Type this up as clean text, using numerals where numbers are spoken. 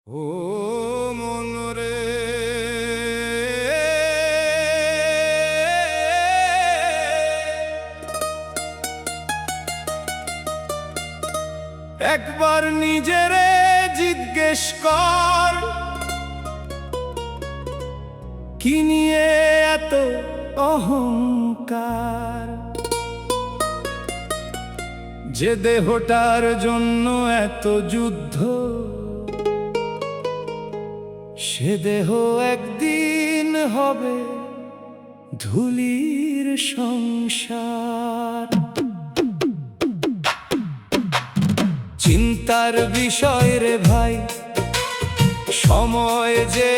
ও মন রে, একবার নিজেরে জিজ্ঞেস কর, কি নিয়ে এত অহংকার? যে দেহটার জন্য এত যুদ্ধ, সে দেহ একদিন হবে ধুলির সংসার। চিন্তার বিষয় রে ভাই, সময় যে